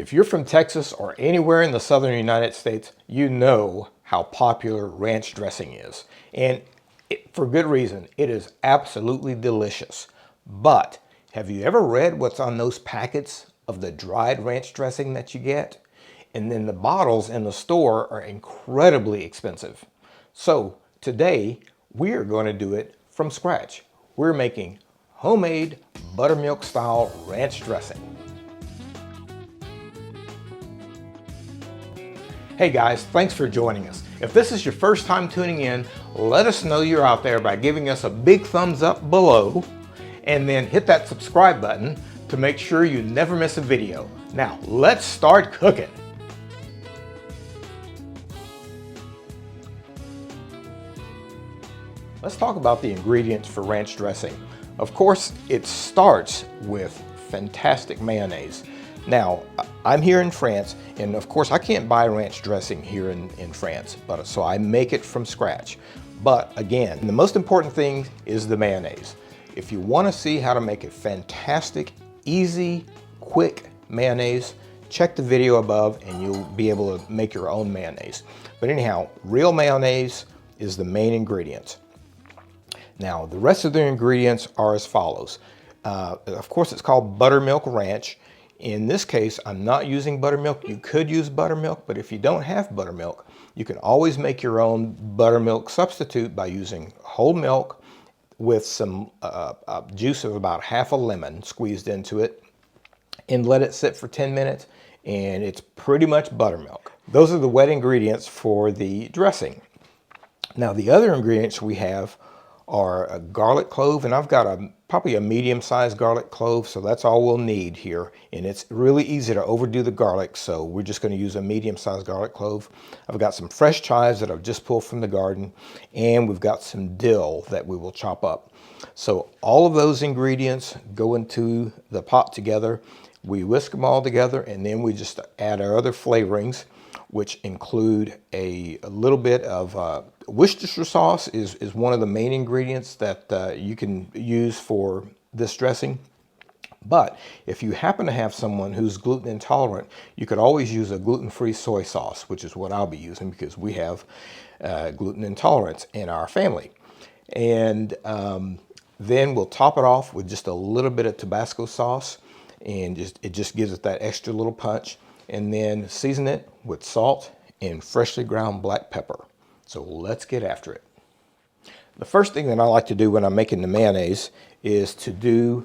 If you're from Texas or anywhere in the southern United States, you know how popular ranch dressing is. And for good reason. It is absolutely delicious. But have you ever read what's on those packets of the dried ranch dressing that you get? And then the bottles in the store are incredibly expensive. So today we are going to do it from scratch. We're making homemade buttermilk style ranch dressing. Hey guys, thanks for joining us. If this is your first time tuning in, let us know you're out there by giving us a big thumbs up below and then hit that subscribe button to make sure you never miss a video. Now, let's start cooking. Let's talk about the ingredients for ranch dressing. Of course, it starts with fantastic mayonnaise. Now, I'm here in France, and of course I can't buy ranch dressing here in France, so I make it from scratch. But again, the most important thing is the mayonnaise. If you want to see how to make a fantastic, easy, quick mayonnaise, check the video above and you'll be able to make your own mayonnaise. But anyhow, real mayonnaise is the main ingredient. Now, the rest of the ingredients are as follows. Of course, it's called buttermilk ranch. In this case, I'm not using buttermilk. You could use buttermilk, but if you don't have buttermilk, you can always make your own buttermilk substitute by using whole milk with some juice of about half a lemon squeezed into it and let it sit for 10 minutes, and it's pretty much buttermilk. Those are the wet ingredients for the dressing. Now, the other ingredients we have are a garlic clove, and I've got probably a medium-sized garlic clove, so that's all we'll need here. And it's really easy to overdo the garlic, so we're just going to use a medium-sized garlic clove. I've got some fresh chives that I've just pulled from the garden, and we've got some dill that we will chop up. So all of those ingredients go into the pot together. We whisk them all together, and then we just add our other flavorings, which include a little bit of Worcestershire sauce is one of the main ingredients that you can use for this dressing. But if you happen to have someone who's gluten intolerant, you could always use a gluten-free soy sauce, which is what I'll be using because we have gluten intolerance in our family. And then we'll top it off with just a little bit of Tabasco sauce, and it just gives it that extra little punch. And then season it with salt and freshly ground black pepper. So let's get after it. The first thing that I like to do when I'm making the mayonnaise is to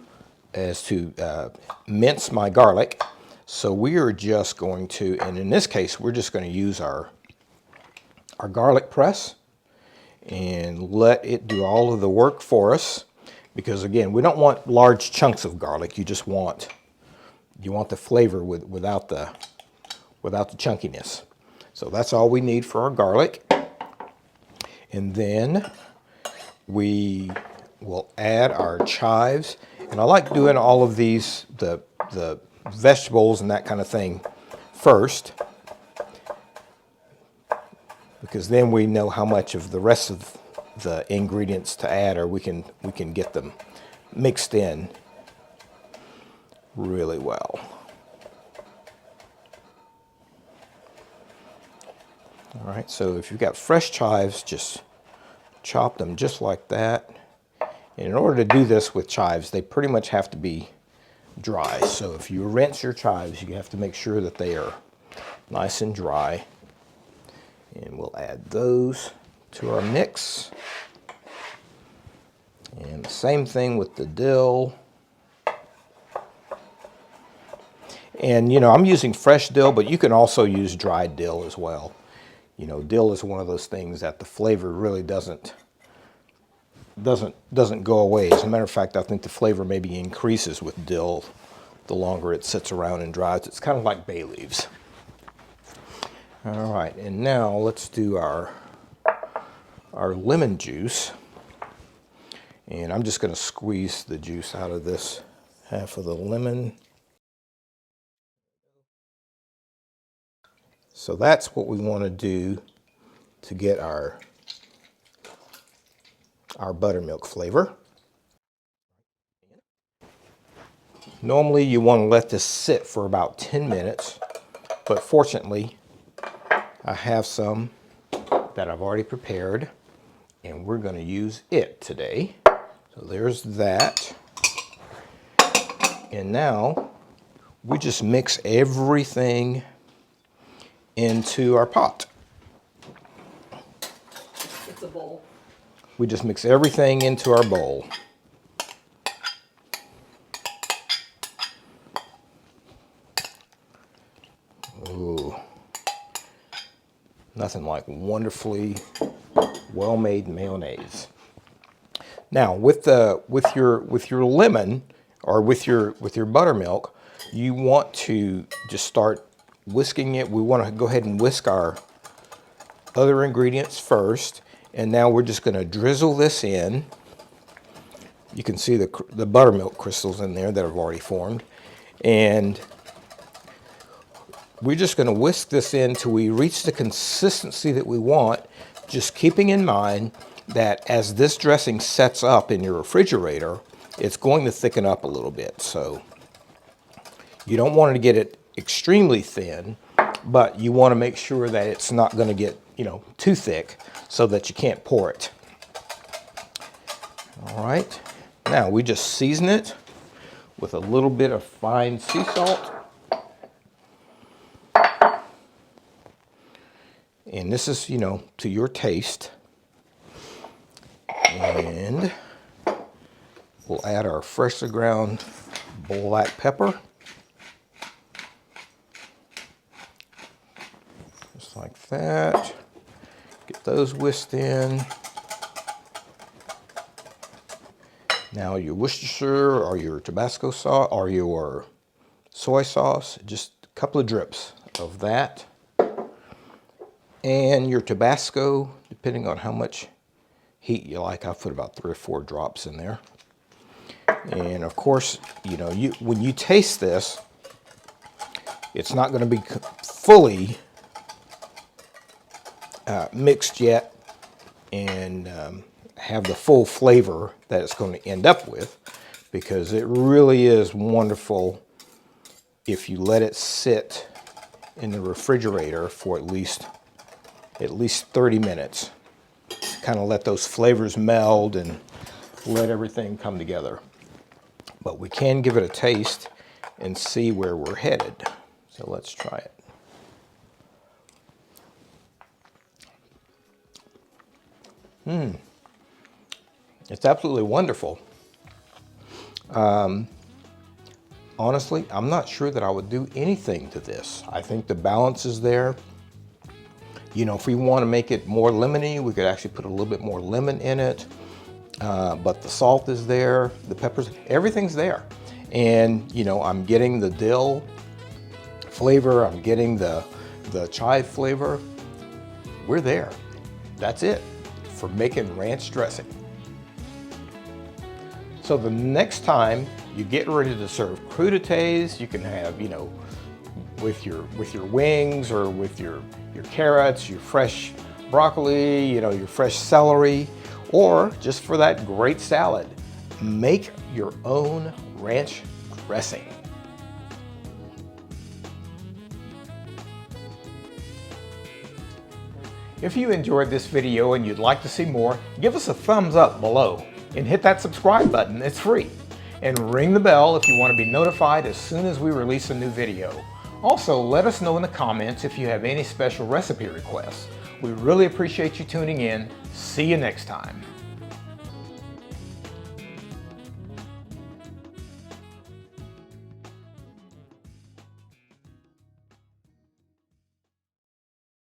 mince my garlic. So we are just going to, and in this case, we're just going to use our garlic press and let it do all of the work for us. Because again, we don't want large chunks of garlic. You want the flavor without the chunkiness. So that's all we need for our garlic. And then we will add our chives. And I like doing all of these, the vegetables and that kind of thing first, because then we know how much of the rest of the ingredients to add, or we can get them mixed in really well. All right, so if you've got fresh chives, just chop them just like that. And in order to do this with chives, they pretty much have to be dry. So if you rinse your chives, you have to make sure that they are nice and dry. And we'll add those to our mix. And the same thing with the dill. And you know, I'm using fresh dill, but you can also use dried dill as well. You know, dill is one of those things that the flavor really doesn't go away. As a matter of fact, I think the flavor maybe increases with dill the longer it sits around and dries. It's kind of like bay leaves. All right, and now let's do our lemon juice. And I'm just going to squeeze the juice out of this half of the lemon. So that's what we want to do to get our buttermilk flavor. Normally you want to let this sit for about 10 minutes but fortunately, I have some that I've already prepared, and we're going to use it today. So there's that. And now we just mix everything into our pot. It's a bowl. We just mix everything into our bowl. Ooh. Nothing like wonderfully well-made mayonnaise. Now, with your lemon or with your buttermilk, you want to just start whisking it. We want to go ahead and whisk our other ingredients first, and now we're just going to drizzle this in. You can see the buttermilk crystals in there that have already formed, and we're just going to whisk this in till we reach the consistency that we want, just keeping in mind that as this dressing sets up in your refrigerator, it's going to thicken up a little bit. So you don't want to get it extremely thin, but you want to make sure that it's not going to get, too thick so that you can't pour it. All right, now we just season it with a little bit of fine sea salt. And this is, to your taste. And we'll add our freshly ground black pepper. Just like that. Get those whisked in. Now your Worcestershire or your Tabasco sauce or your soy sauce, just a couple of drips of that. And your Tabasco, depending on how much heat you like, I'll put about 3 or 4 drops in there. And of course, when you taste this, it's not going to be fully mixed yet and have the full flavor that it's going to end up with, because it really is wonderful if you let it sit in the refrigerator for at least 30 minutes. Kind of let those flavors meld and let everything come together. But we can give it a taste and see where we're headed. So let's try it. It's absolutely wonderful. Honestly, I'm not sure that I would do anything to this. I think the balance is there. If we want to make it more lemony, we could actually put a little bit more lemon in it. But the salt is there, the peppers, everything's there. And, I'm getting the dill flavor, I'm getting the chive flavor. We're there. That's it for making ranch dressing. So the next time you get ready to serve crudités, you can have, with your wings or with your carrots, your fresh broccoli, your fresh celery, or just for that great salad, make your own ranch dressing. If you enjoyed this video and you'd like to see more, give us a thumbs up below and hit that subscribe button, it's free. And ring the bell if you want to be notified as soon as we release a new video. Also, let us know in the comments if you have any special recipe requests. We really appreciate you tuning in. See you next time.